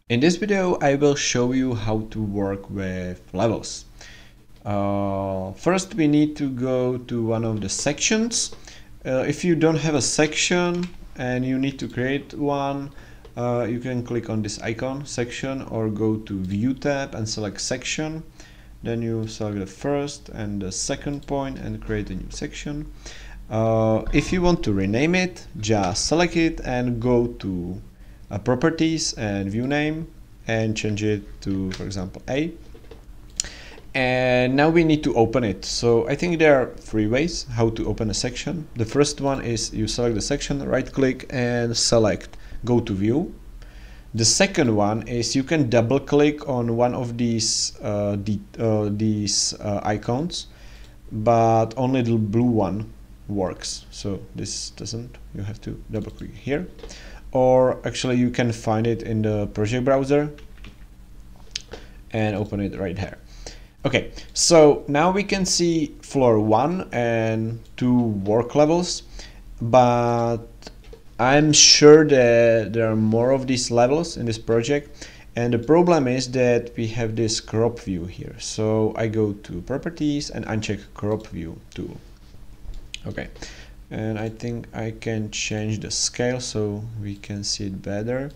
In this video, I will show you how to work with levels. First, we need to go to one of the sections. If you don't have a section and you need to create one, you can click on this icon, section, or go to View tab and select section. Then you select the first and the second point and create a new section. If you want to rename it, just select it and go to properties and view name and change it to, for example, A. And now we need to open it. So I think there are three ways how to open a section. The first one is you select the section, right click and select go to view. The second one is you can double click on one of these icons, but only the blue one works. So this doesn't, you have to double click here. Or actually you can find it in the project browser and open it right here. Okay, so now we can see floor 1 and 2 work levels, but I'm sure that there are more of these levels in this project, and the problem is that we have this crop view here. So I go to properties and uncheck crop view tool. Okay, and I think I can change the scale so we can see it better.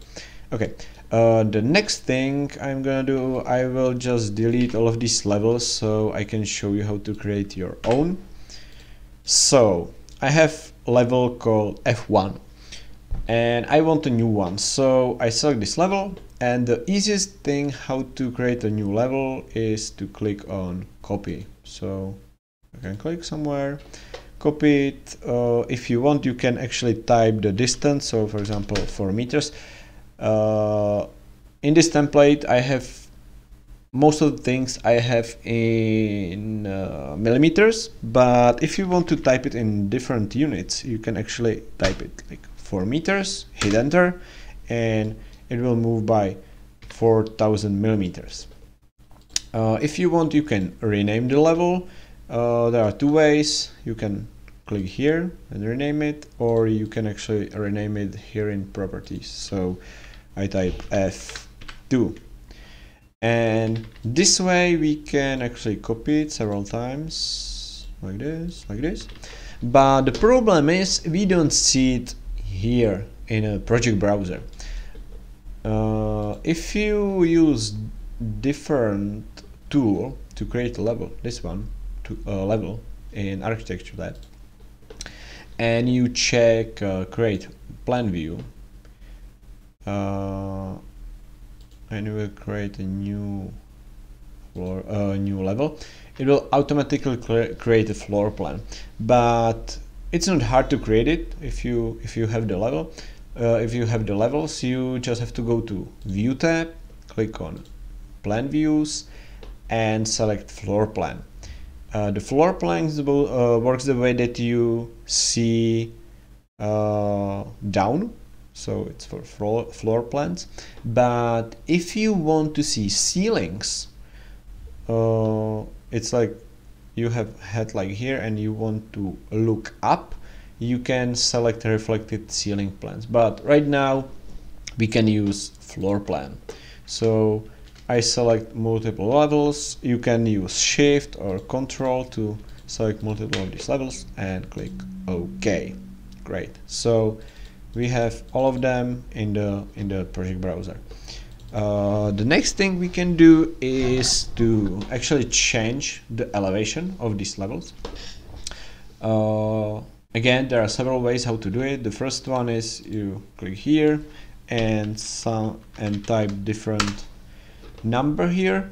Okay, the next thing I'm gonna do, I will just delete all of these levels so I can show you how to create your own. So I have a level called F1 and I want a new one, so I select this level, and the easiest thing how to create a new level is to click on copy. So I can click somewhere, copy it. If you want, you can actually type the distance, so for example 4 meters. In this template I have most of the things I have in millimeters, but if you want to type it in different units, you can actually type it like 4 meters, hit enter, and it will move by 4000 millimeters. If you want, you can rename the level. There are two ways. You can click here and rename it, or you can actually rename it here in properties. So I type F2, and this way we can actually copy it several times like this, but the problem is we don't see it here in a project browser. If you use different tool to create a level, this one to level in architecture lab, and you check create plan view, and you will create a new floor, new level, it will automatically create a floor plan. But it's not hard to create it if you have the level. If you have the levels, you just have to go to View tab, click on Plan Views, and select Floor Plan. The floor plan works the way that you see down, so it's for floor plans. But if you want to see ceilings, it's like you have head like here and you want to look up, you can select reflected ceiling plans. But right now we can use floor plan. So I select multiple levels. You can use Shift or Control to select multiple of these levels and click OK. Great. So we have all of them in the project browser. The next thing we can do is to actually change the elevation of these levels. Again, there are several ways how to do it. The first one is you click here and type different number here,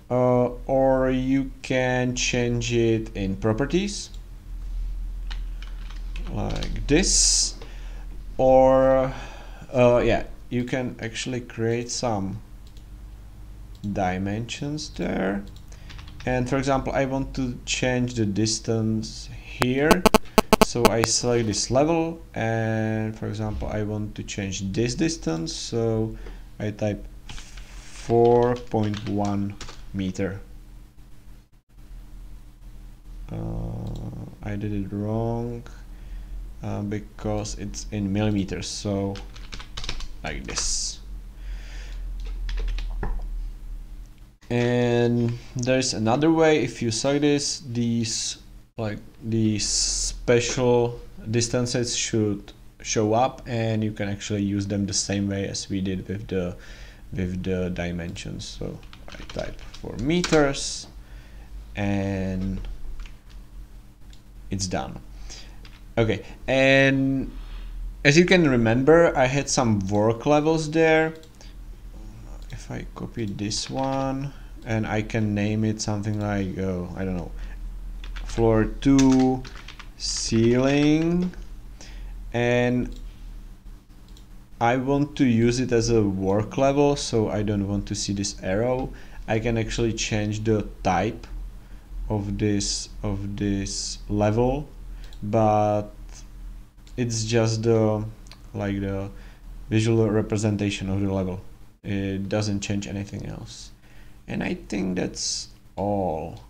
or you can change it in properties like this, or yeah, you can actually create some dimensions there. And for example, I want to change the distance here, so I select this level, and for example I want to change this distance, so I type 4.1 meter. I did it wrong because it's in millimeters, so like this. And there's another way. If you select this, these special distances should show up, and you can actually use them the same way as we did with the dimensions. So I type for meters and it's done. Okay, and as you can remember, I had some work levels there. If I copy this one, and I can name it something like, I don't know, floor 2 ceiling, and I want to use it as a work level, so I don't want to see this arrow. I can actually change the type of this level, but it's just the visual representation of the level. It doesn't change anything else. And I think that's all.